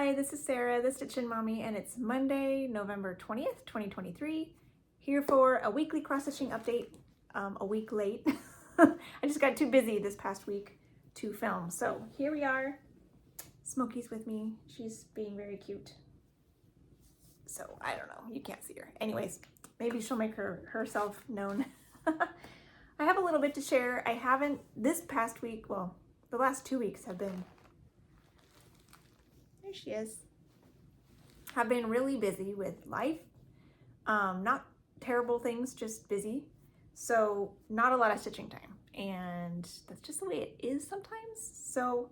Hi, this is Sarah, the Stitchin Mommy, and it's Monday, November 20th, 2023, here for a weekly cross-stitching update, a week late. I just got too busy this past week to film, so here we are. Smokey's with me. She's being very cute. So, I don't know, you can't see her. Anyways, maybe she'll make herself known. I have a little bit to share. I haven't, this past week, well, the last 2 weeks have been, there she is, have been really busy with life. Not terrible things, just busy. So not a lot of stitching time. And that's just the way it is sometimes. So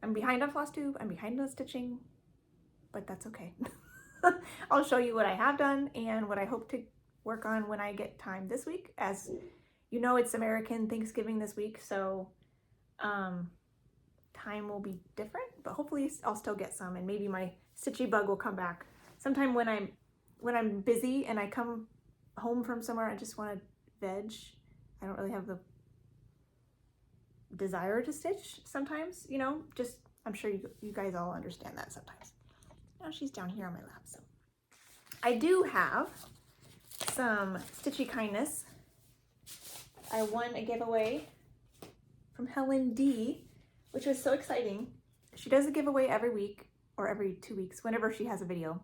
I'm behind on Flosstube, I'm behind on stitching, but that's okay. I'll show you what I have done and what I hope to work on when I get time this week. As you know, it's American Thanksgiving this week, so time will be different, but hopefully I'll still get some, and maybe my stitchy bug will come back. Sometime when I'm busy and I come home from somewhere, I just want to veg. I don't really have the desire to stitch sometimes, you know, just, I'm sure you guys all understand that sometimes. Now she's down here on my lap. So I do have some Stitchy Kindness. I won a giveaway from Helen D, which was so exciting. She does a giveaway every week or every 2 weeks, whenever she has a video.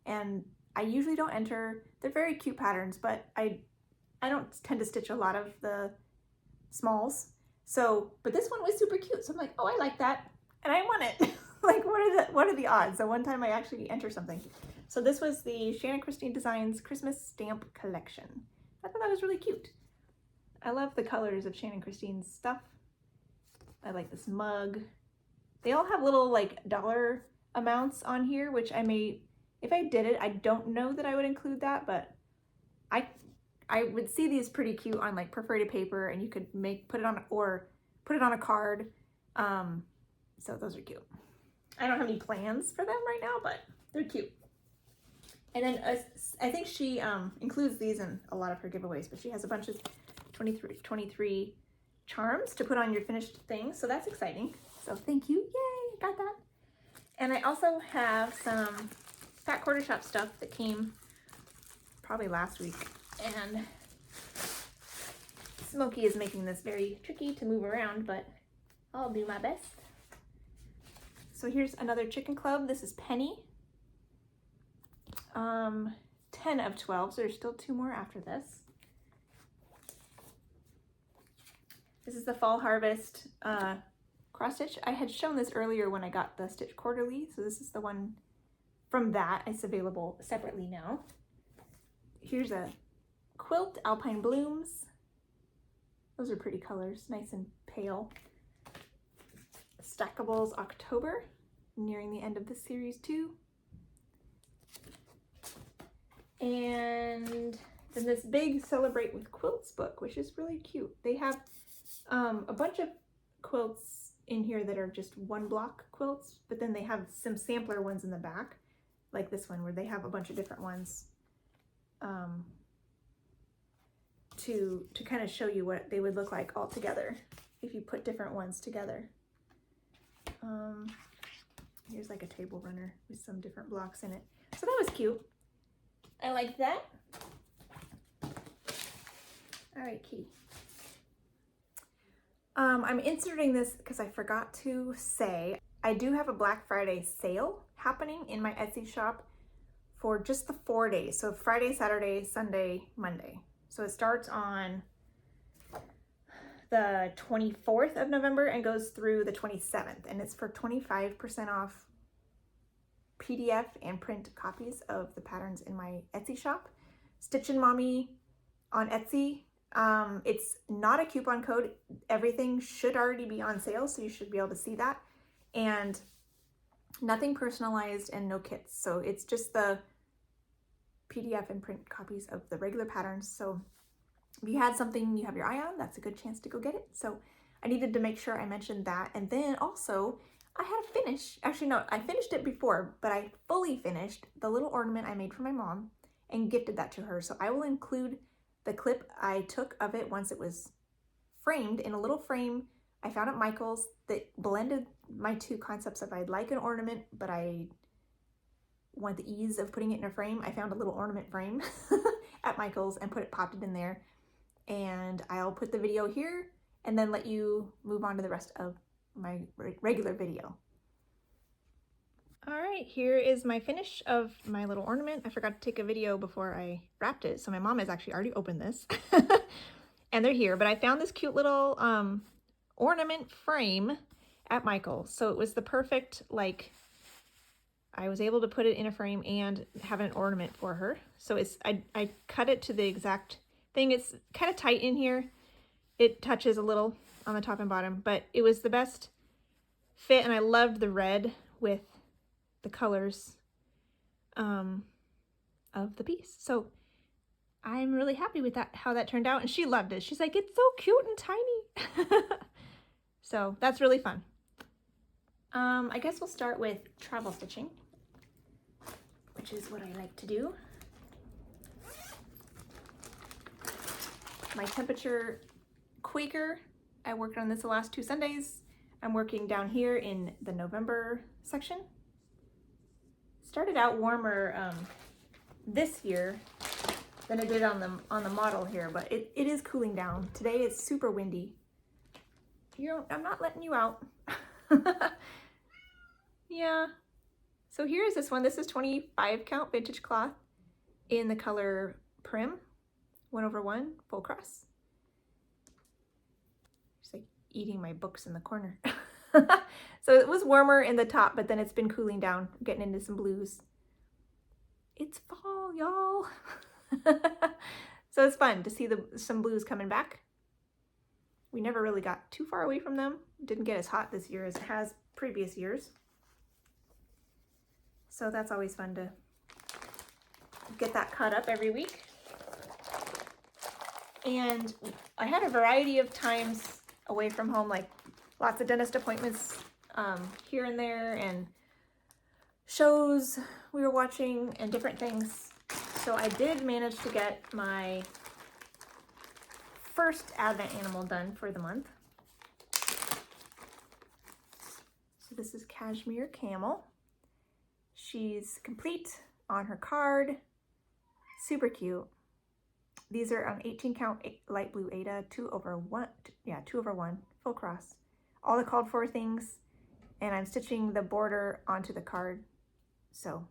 And I usually don't enter. They're very cute patterns, but I don't tend to stitch a lot of the smalls. So, but this one was super cute. So I'm like, oh, I like that. And I won it. Like, what are the odds? So one time I actually enter something. So this was the Shannon Christine Designs Christmas Stamp Collection. I thought that was really cute. I love the colors of Shannon Christine's stuff. I like this mug. They all have little like dollar amounts on here, which I may, if I did it, I don't know that I would include that, but I would see these pretty cute on like perforated paper, and you could put it on a card. So those are cute. I don't have any plans for them right now, but they're cute. And then I think she includes these in a lot of her giveaways, but she has a bunch of 23 charms to put on your finished thing, so that's exciting. So thank you, yay, got that. And I also have some Fat Quarter Shop stuff that came probably last week, and Smokey is making this very tricky to move around, but I'll do my best. So here's another chicken club. This is Penny. 10 of 12, so there's still 2 more after this. This is the Fall Harvest cross stitch. I had shown this earlier when I got the Stitch Quarterly, so this is the one from that. It's available separately now. Here's a quilt, Alpine Blooms. Those are pretty colors, nice and pale. Stackables October, nearing the end of the series too. And then this big Celebrate with Quilts book, which is really cute. They have a bunch of quilts in here that are just 1 block quilts, but then they have some sampler ones in the back, like this one where they have a bunch of different ones to kind of show you what they would look like all together if you put different ones together. Here's like a table runner with some different blocks in it. So that was cute. I like that. All right, kitty. I'm inserting this because I forgot to say, I do have a Black Friday sale happening in my Etsy shop for just the 4 days. So Friday, Saturday, Sunday, Monday. So it starts on the 24th of November and goes through the 27th. And it's for 25% off PDF and print copies of the patterns in my Etsy shop. Stitchin Mommy on Etsy. It's not a coupon code. Everything should already be on sale, so you should be able to see that. And nothing personalized and no kits. So it's just the PDF and print copies of the regular patterns. So if you had something you have your eye on, that's a good chance to go get it. So I needed to make sure I mentioned that. And then also I had a finish. Actually, no, I finished it before, but I fully finished the little ornament I made for my mom and gifted that to her. So I will include the clip I took of it once it was framed in a little frame I found at Michael's that blended my 2 concepts of I'd like an ornament, but I want the ease of putting it in a frame, I found a little ornament frame at Michael's and popped it in there. And I'll put the video here and then let you move on to the rest of my regular video. All right, here is my finish of my little ornament. I forgot to take a video before I wrapped it, so my mom has actually already opened this. And they're here, but I found this cute little ornament frame at Michael's. So it was the perfect, like, I was able to put it in a frame and have an ornament for her. So it's I cut it to the exact thing. It's kind of tight in here. It touches a little on the top and bottom, but it was the best fit, and I loved the red with the colors of the piece. So I'm really happy with that, how that turned out, and she loved it. She's like, it's so cute and tiny. So that's really fun. I guess we'll start with travel stitching, which is what I like to do. My temperature Quaker, I worked on this the last 2 Sundays. I'm working down here in the November section. Started out warmer this year than it did on the model here, but it is cooling down. Today it's super windy. I'm not letting you out. Yeah. So here's this one. This is 25 count vintage cloth in the color Prim, 1/1 full cross. Just like eating my books in the corner. So it was warmer in the top, but then it's been cooling down, getting into some blues. It's fall, y'all. So it's fun to see some blues coming back. We never really got too far away from them. Didn't get as hot this year as it has previous years. So that's always fun to get that cut up every week. And I had a variety of times away from home, like lots of dentist appointments here and there, and shows we were watching and different things. So I did manage to get my first Advent animal done for the month. So this is Cashmere Camel. She's complete on her card. Super cute. These are on 18 count light blue Aida, 2/1. Yeah, 2/1 full cross. All the called for things, and I'm stitching the border onto the card. So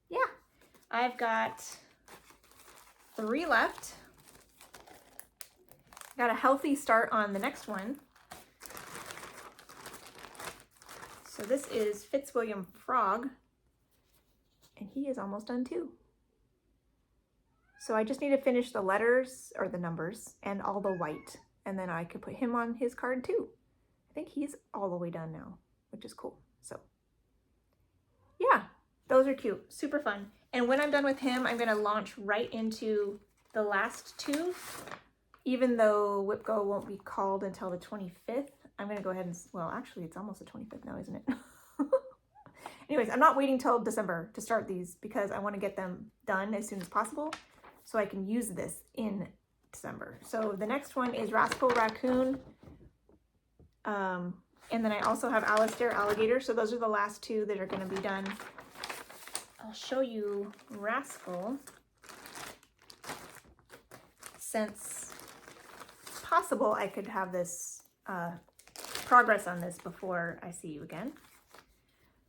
yeah, I've got 3 left. Got a healthy start on the next one. So this is Fitzwilliam Frog, and he is almost done too. So I just need to finish the letters or the numbers and all the white, and then I could put him on his card too. I think he's all the way done now, which is cool. So yeah, those are cute, super fun. And when I'm done with him, I'm gonna launch right into the last 2. Even though Whip Go won't be called until the 25th, I'm gonna go ahead and, well, actually it's almost the 25th now, isn't it? Anyways, I'm not waiting till December to start these because I wanna get them done as soon as possible so I can use this in December. So the next one is Rascal Raccoon. And then I also have Alistair Alligator. So those are the last 2 that are gonna be done. I'll show you Rascal since possible I could have this progress on this before I see you again.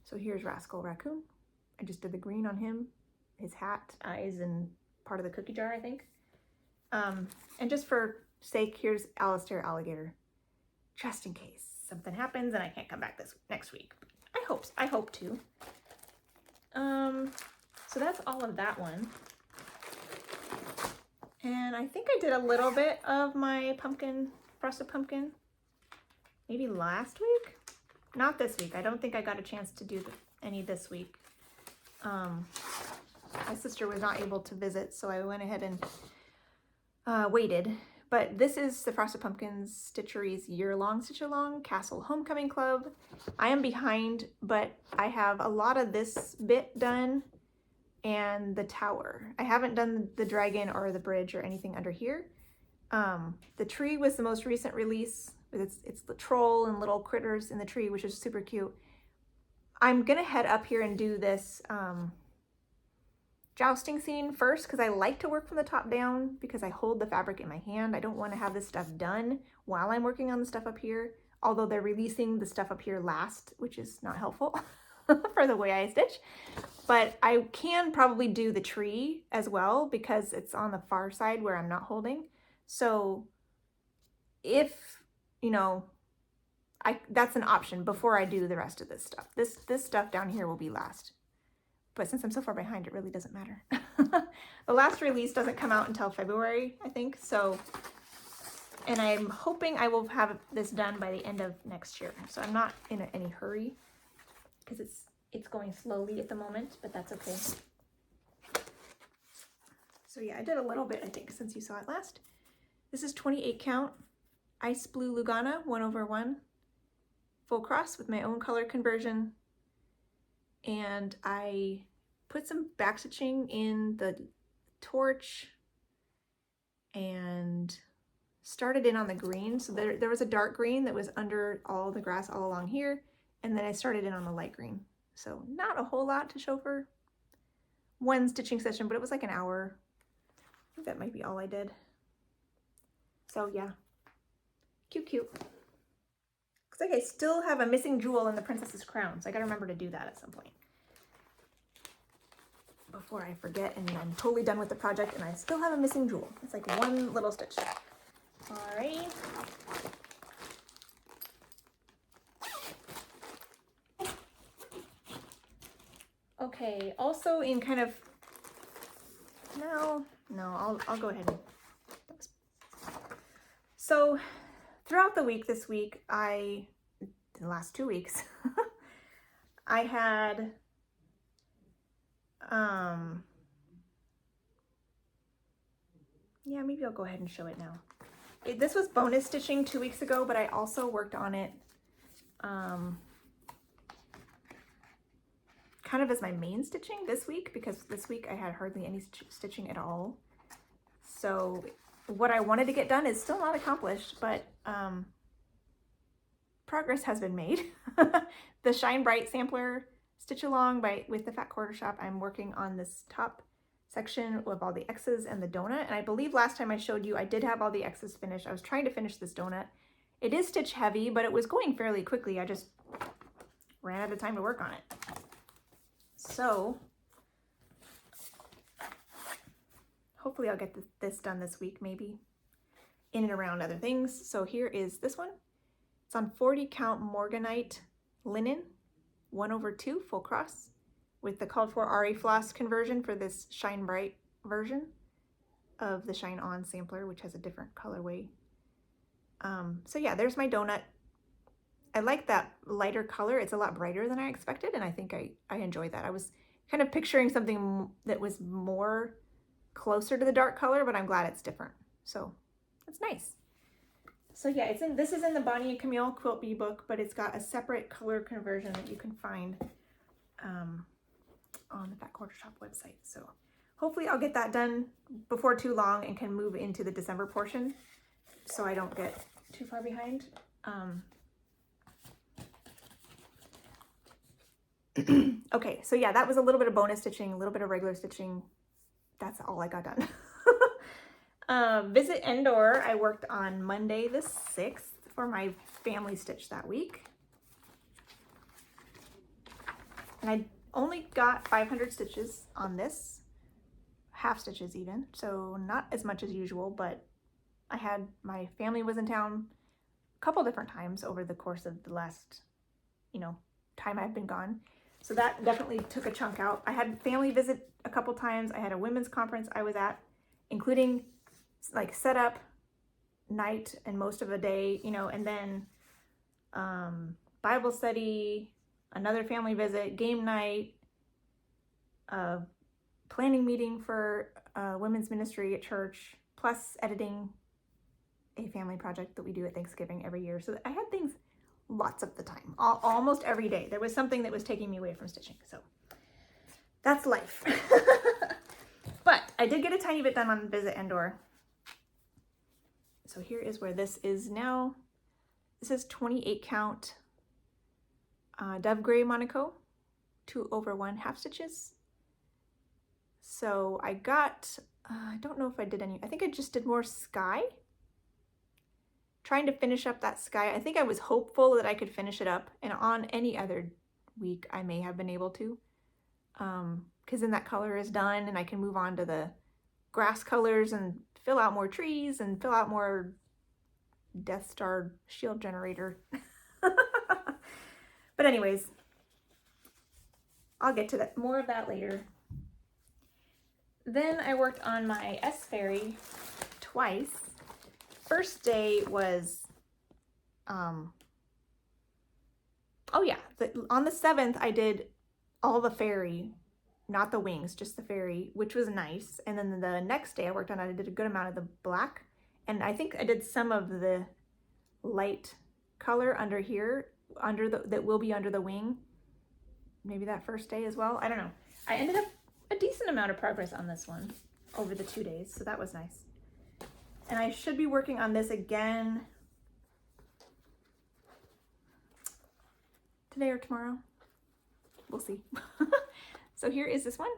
So here's Rascal Raccoon. I just did the green on him, his hat, eyes, and part of the cookie jar, I think. And just for sake, here's Alistair Alligator, just in case something happens and I can't come back next week. I hope to. So that's all of that one. And I think I did a little bit of my pumpkin, frosted pumpkin, maybe last week? Not this week. I don't think I got a chance to do any this week. My sister was not able to visit, so I went ahead and waited. But this is the Frosted Pumpkins Stitchery's year-long Stitch-along Castle Homecoming Club. I am behind, but I have a lot of this bit done and the tower. I haven't done the dragon or the bridge or anything under here. The tree was the most recent release. It's the troll and little critters in the tree, which is super cute. I'm gonna head up here and do this jousting scene first because I like to work from the top down because I hold the fabric in my hand. I don't want to have this stuff done while I'm working on the stuff up here, although they're releasing the stuff up here last, which is not helpful for the way I stitch. But I can probably do the tree as well because it's on the far side where I'm not holding. So if, you know, that's an option before I do the rest of this stuff. This stuff down here will be last. But since I'm so far behind, it really doesn't matter. The last release doesn't come out until February, I think. So, and I'm hoping I will have this done by the end of next year. So I'm not in any hurry because it's going slowly at the moment, but that's okay. So yeah, I did a little bit, I think, since you saw it last. This is 28 count Ice Blue Lugana 1/1 full cross with my own color conversion. And I put some backstitching in the torch and started in on the green. So there was a dark green that was under all the grass all along here. And then I started in on the light green. So not a whole lot to show for one stitching session, but it was like an hour. I think that might be all I did. So yeah, cute. Looks like I still have a missing jewel in the princess's crown, so I gotta remember to do that at some point before I forget and I'm totally done with the project and I still have a missing jewel. It's like one little stitch. Alrighty. Okay, also in kind of, no, I'll go ahead and, so throughout the week this week, the last 2 weeks, I had, yeah, maybe I'll go ahead and show it now. This was bonus stitching 2 weeks ago, but I also worked on it, kind of as my main stitching this week, because this week I had hardly any stitching at all. So what I wanted to get done is still not accomplished, but progress has been made. The Shine Bright sampler stitch along with the Fat Quarter Shop, I'm working on this top section with all the X's and the donut. And I believe last time I showed you, I did have all the X's finished. I was trying to finish this donut. It is stitch heavy, but it was going fairly quickly. I just ran out of time to work on it. So hopefully I'll get this done this week, maybe in and around other things. So here is this one. It's on 40 count Morganite linen, 1/2 full cross with the called for RE floss conversion for this Shine Bright version of the Shine On sampler, which has a different colorway. So yeah, there's my donut. I like that lighter color. It's a lot brighter than I expected, and I think I enjoyed that. I was kind of picturing something that was more closer to the dark color, but I'm glad it's different. So that's nice. So yeah, this is in the Bonnie and Camille Quilt Bee book, but it's got a separate color conversion that you can find on the Fat Quarter Shop website. So hopefully I'll get that done before too long and can move into the December portion so I don't get too far behind. Okay, so yeah, that was a little bit of bonus stitching, a little bit of regular stitching. That's all I got done. Visit Endor, I worked on Monday the 6th for my family stitch that week. And I only got 500 stitches on this, half stitches even, so not as much as usual, but my family was in town a couple different times over the course of the last, time I've been gone. So that definitely took a chunk out. I had family visit a couple times. I had a women's conference I was at, including like setup, night, and most of the day, and then Bible study, another family visit, game night, planning meeting for women's ministry at church, plus editing a family project that we do at Thanksgiving every year. So I had things lots of the time, almost every day. There was something that was taking me away from stitching. So that's life. But I did get a tiny bit done on Visit Endor. So here is where this is now. This is 28 count Dove Gray Monaco, 2/1 half stitches. So I got, I don't know if I did any, I think I just did more sky. Trying to finish up that sky. I think I was hopeful that I could finish it up, and on any other week I may have been able to. Because then that color is done and I can move on to the grass colors and fill out more trees and fill out more Death Star shield generator. But anyways, I'll get to that, more of that later. Then I worked on my S Fairy twice. First day was, oh yeah, on the 7th I did all the fairy, not the wings, just the fairy, which was nice. And then the next day I worked on it, I did a good amount of the black, and I think I did some of the light color under here, that will be under the wing, maybe that first day as well. I don't know. I ended up a decent amount of progress on this one over the 2 days, so that was nice. And I should be working on this again today or tomorrow. We'll see. So here is this one.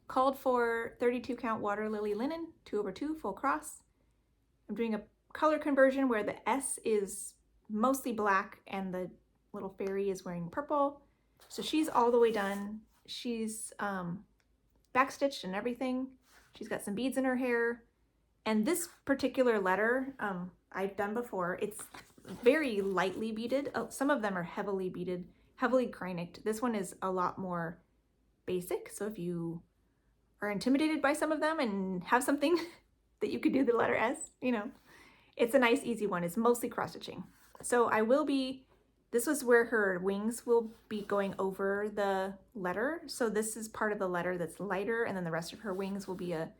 Called for 32 count water lily linen, 2/2 full cross. I'm doing a color conversion where the S is mostly black and the little fairy is wearing purple. So she's all the way done. She's backstitched and everything. She's got some beads in her hair. And this particular letter I've done before. It's very lightly beaded. Oh, some of them are heavily beaded, heavily cranicked. This one is a lot more basic. So if you are intimidated by some of them and have something that you could do the letter S, you know, it's a nice easy one. It's mostly cross stitching. So I will be, this was where her wings will be going over the letter. So this is part of the letter that's lighter, and then the rest of her wings will be a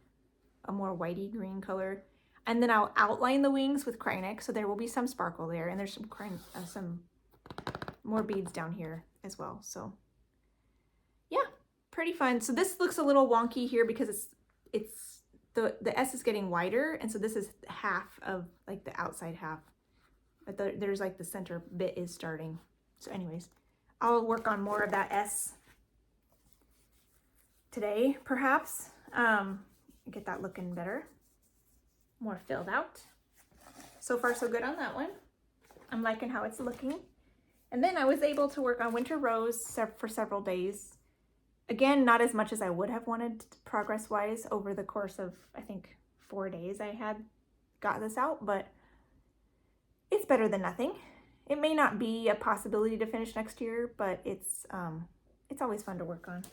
more whitey green color. And then I'll outline the wings with Krynic, so there will be some sparkle there, and there's some more beads down here as well. So yeah, pretty fun. So this looks a little wonky here because the S is getting wider, and so this is half of like the outside half, but there's like the center bit is starting. So anyways, I'll work on more of that S today, perhaps. Get that looking better, more filled out. So far so good on that one. I'm liking how it's looking. And then I was able to work on Winter Rose for several days. Again, not as much as I would have wanted progress-wise over the course of, I think, 4 days I had got this out, but it's better than nothing. It may not be a possibility to finish next year, but it's always fun to work on.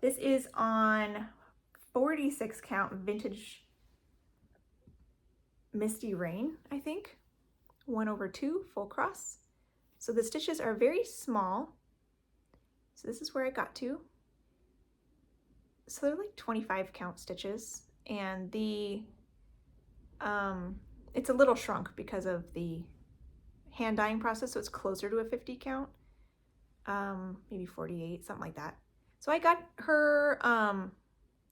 This is on 46 count vintage Misty Rain, I think. 1/2 full cross. So the stitches are very small. So this is where I got to. So they're like 25 count stitches, and the it's a little shrunk because of the hand dyeing process, so it's closer to a 50 count, maybe 48, something like that. So I got her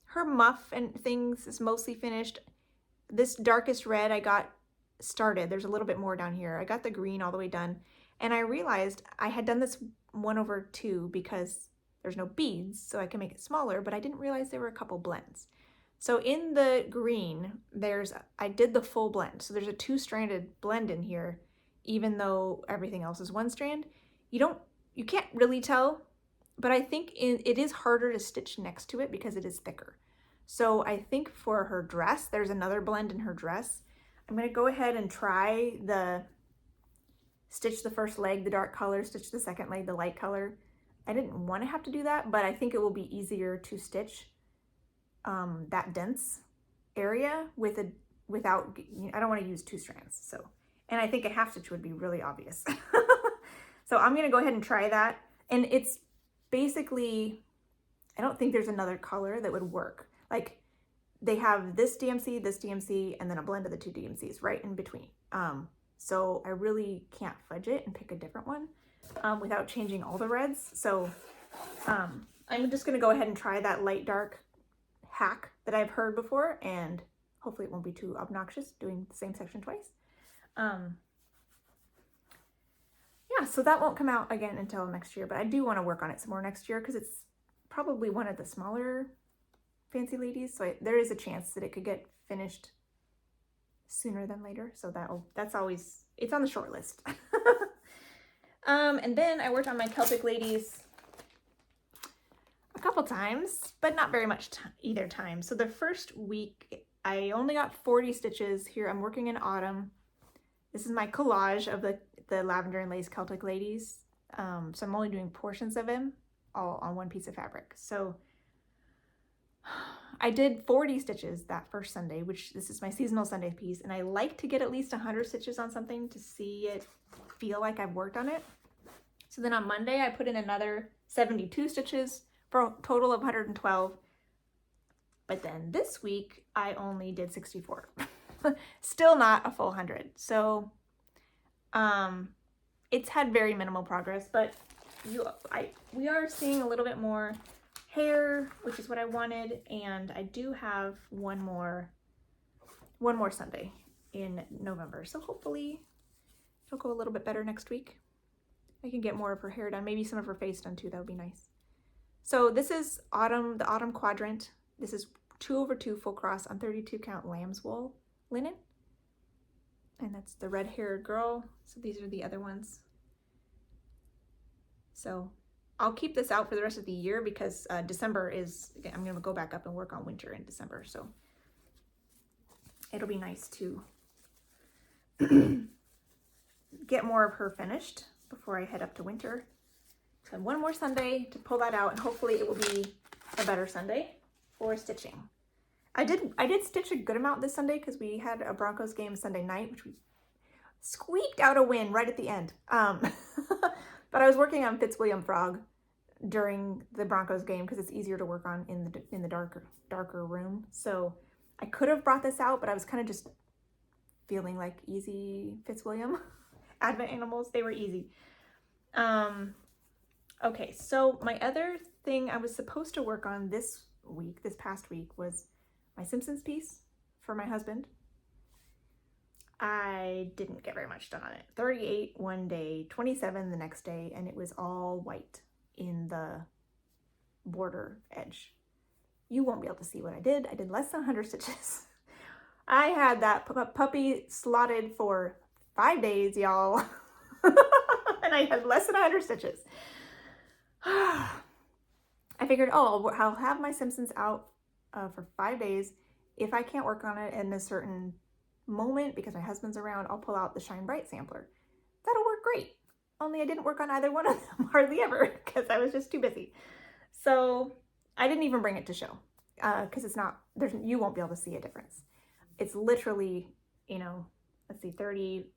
her muff and things is mostly finished. This darkest red I got started. There's a little bit more down here. I got the green all the way done, and I realized I had done this 1/2 because there's no beads, so I can make it smaller, but I didn't realize there were a couple blends. So in the green, I did the full blend. So there's a 2-stranded blend in here, even though everything else is 1 strand. You can't really tell, but I think it is harder to stitch next to it because it is thicker. So I think for her dress, there's another blend in her dress. I'm gonna go ahead and try stitch the first leg, the dark color, stitch the second leg, the light color. I didn't want to have to do that, but I think it will be easier to stitch that dense area without, I don't want to use 2 strands. So, and I think a half stitch would be really obvious. So I'm going to go ahead and try that. And it's basically, I don't think there's another color that would work. Like they have this DMC, and then a blend of the 2 DMCs right in between. So I really can't fudge it and pick a different one without changing all the reds. So I'm just going to go ahead and try that light dark hack that I've heard before, and hopefully it won't be too obnoxious doing the same section twice. Yeah, yeah, so that won't come out again until next year, but I do want to work on it some more next year because it's probably one of the smaller fancy ladies. So there is a chance that it could get finished sooner than later. So that's always, it's on the short list. And then I worked on my Celtic ladies a couple times, but not very much either time. So the first week I only got 40 stitches. Here I'm working in autumn. This is my collage of the lavender and lace Celtic ladies. So I'm only doing portions of them all on one piece of fabric. So I did 40 stitches that first Sunday, which this is my seasonal Sunday piece. And I like to get at least 100 stitches on something to see it feel like I've worked on it. So then on Monday, I put in another 72 stitches for a total of 112. But then this week, I only did 64. Still not a full 100. So it's had very minimal progress, but we are seeing a little bit more hair, which is what I wanted, and I do have one more Sunday in November. So hopefully it'll go a little bit better next week. I can get more of her hair done, maybe some of her face done too. That would be nice. So this is autumn, the autumn quadrant. This is 2/2 full cross on 32 count lamb's wool linen. And that's the red-haired girl. So these are the other ones. So I'll keep this out for the rest of the year because December is, I'm going to go back up and work on winter in December. So it'll be nice to get more of her finished before I head up to winter. So one more Sunday to pull that out, and hopefully it will be a better Sunday for stitching. I did stitch a good amount this Sunday because we had a Broncos game Sunday night, which we squeaked out a win right at the end. But I was working on Fitzwilliam Frog during the Broncos game because it's easier to work on in the darker room. So I could have brought this out, but I was kind of just feeling like easy Fitzwilliam Advent animals. They were easy. Okay, so my other thing I was supposed to work on this past week, was my Simpsons piece for my husband. I didn't get very much done on it. 38 one day, 27 the next day, and it was all white in the border edge. You won't be able to see what I did. I did less than 100 stitches. I had that puppy slotted for 5 days, y'all. And I had less than 100 stitches. I figured, oh, I'll have my Simpsons out for 5 days. If I can't work on it in a certain moment because my husband's around, I'll pull out the Shine Bright sampler. That'll work great. Only I didn't work on either one of them hardly ever because I was just too busy. So I didn't even bring it to show because you won't be able to see a difference. It's literally, let's see,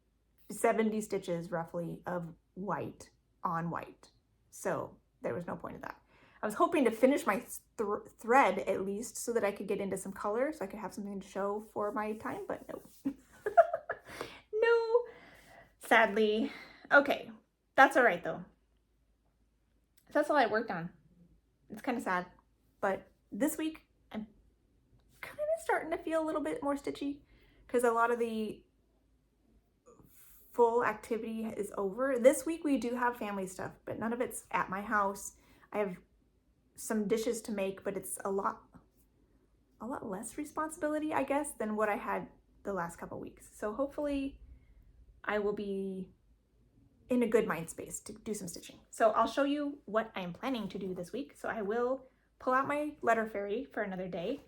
70 stitches roughly of white on white. So there was no point in that. I was hoping to finish my thread at least so that I could get into some color so I could have something to show for my time, but no. No, sadly. Okay, that's all right though. That's all I worked on. It's kind of sad, but this week I'm kind of starting to feel a little bit more stitchy because a lot of the full activity is over. This week we do have family stuff, but none of it's at my house. I have some dishes to make, but it's a lot less responsibility, I guess, than what I had the last couple weeks. So hopefully I will be in a good mind space to do some stitching. So I'll show you what I am planning to do this week. So I will pull out my letter fairy for another day.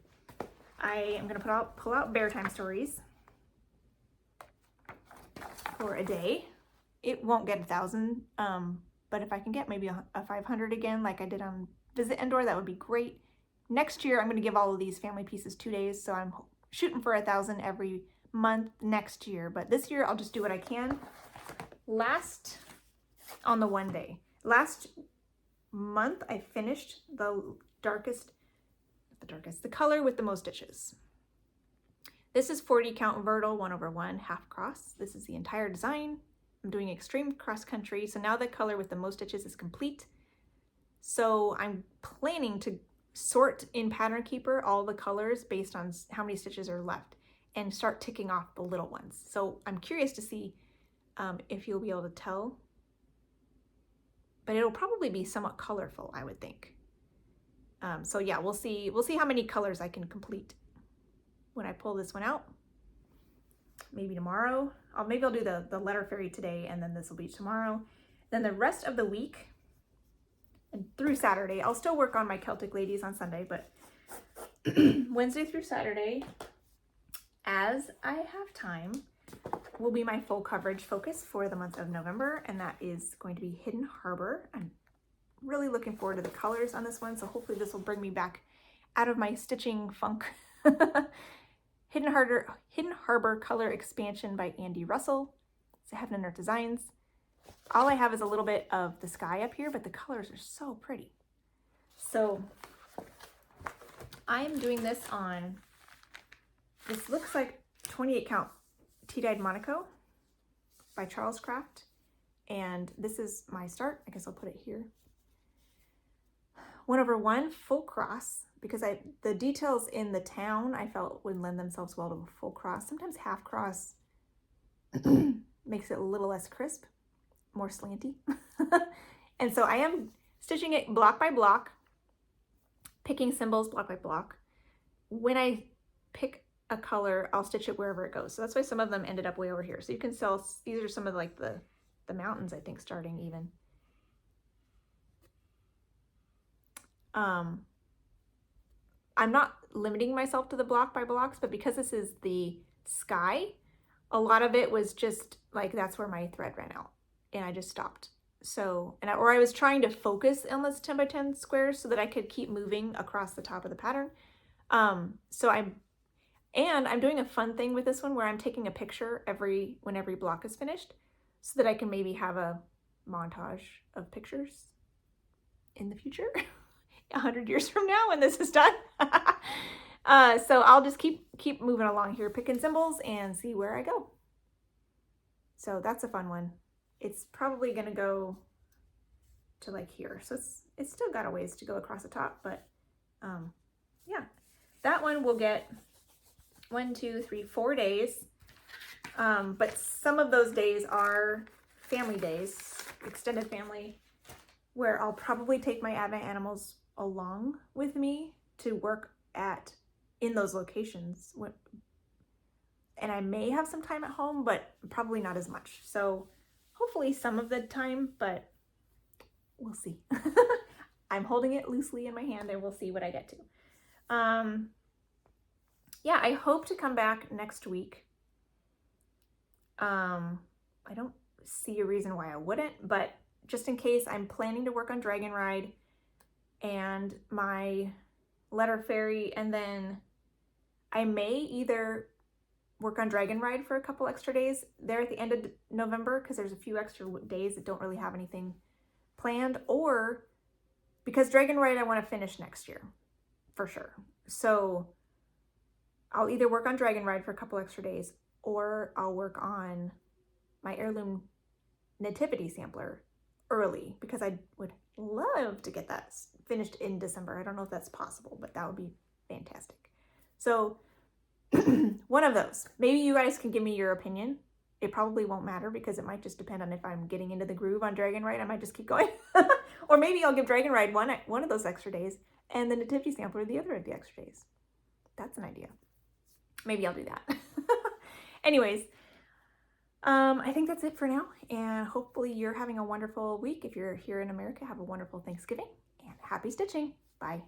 I am going to pull out Bear Time Stories for a day. It won't get 1,000, but if I can get maybe a 500 again, like I did on Visit Endor, that would be great. Next year, I'm going to give all of these family pieces 2 days, so I'm shooting for 1,000 every month next year. But this year, I'll just do what I can. On the one day. Last month, I finished the color with the most stitches. This is 40 count Vertical 1/1 half cross. This is the entire design. I'm doing extreme cross country. So now the color with the most stitches is complete. So I'm planning to sort in Pattern Keeper all the colors based on how many stitches are left and start ticking off the little ones. So I'm curious to see if you'll be able to tell but it'll probably be somewhat colorful, I would think. So yeah, we'll see how many colors I can complete when I pull this one out. Maybe tomorrow. Maybe I'll do the letter fairy today, and then this will be tomorrow. Then the rest of the week and through Saturday, I'll still work on my Celtic ladies on Sunday, but Wednesday through Saturday, as I have time, will be my full coverage focus for the month of November, and that is going to be Hidden Harbor. I'm really looking forward to the colors on this one, so hopefully this will bring me back out of my stitching funk. Hidden Harbor Color Expansion by Andy Russell. It's Heaven and Earth Designs. All I have is a little bit of the sky up here, but the colors are so pretty. So I am doing this on, this looks like 28 count tea-dyed Monaco by Charles Craft. And this is my start. I guess I'll put it here. 1/1 full cross, because the details in the town I felt would lend themselves well to a full cross. Sometimes half cross makes it a little less crisp, more slanty. And so I am stitching it block by block, picking symbols block by block. When I pick a color, I'll stitch it wherever it goes. So that's why some of them ended up way over here. So you can tell these are some of like the mountains, I think, starting even. I'm not limiting myself to the block by blocks, but because this is the sky, a lot of it was just like, that's where my thread ran out and I just stopped. So, or I was trying to focus on this 10 by 10 squares so that I could keep moving across the top of the pattern. So I'm doing a fun thing with this one where I'm taking a picture when every block is finished so that I can maybe have a montage of pictures in the future. 100 years from now when this is done. So I'll just keep moving along here, picking symbols and see where I go. So that's a fun one. It's probably gonna go to like here. So it's still got a ways to go across the top, but yeah. That one will get 1, 2, 3, 4 days. But some of those days are family days, extended family, where I'll probably take my Advent animals along with me to work in those locations. And I may have some time at home, but probably not as much. So hopefully some of the time, but we'll see. I'm holding it loosely in my hand and we'll see what I get to. Yeah, I hope to come back next week. I don't see a reason why I wouldn't, but just in case, I'm planning to work on Dragon Ride and my letter fairy, and then I may either work on Dragon Ride for a couple extra days there at the end of November, because there's a few extra days that don't really have anything planned, or because Dragon Ride I want to finish next year for sure. So I'll either work on Dragon Ride for a couple extra days, or I'll work on my heirloom nativity sampler early, because I would love to get that finished in December. I don't know if that's possible, but that would be fantastic. So one of those. Maybe you guys can give me your opinion. It probably won't matter because it might just depend on if I'm getting into the groove on Dragon Ride. I might just keep going. Or maybe I'll give Dragon Ride one of those extra days and the nativity sampler the other of the extra days. That's an idea. Maybe I'll do that. Anyways, I think that's it for now, and hopefully you're having a wonderful week. If you're here in America, have a wonderful Thanksgiving, and happy stitching. Bye.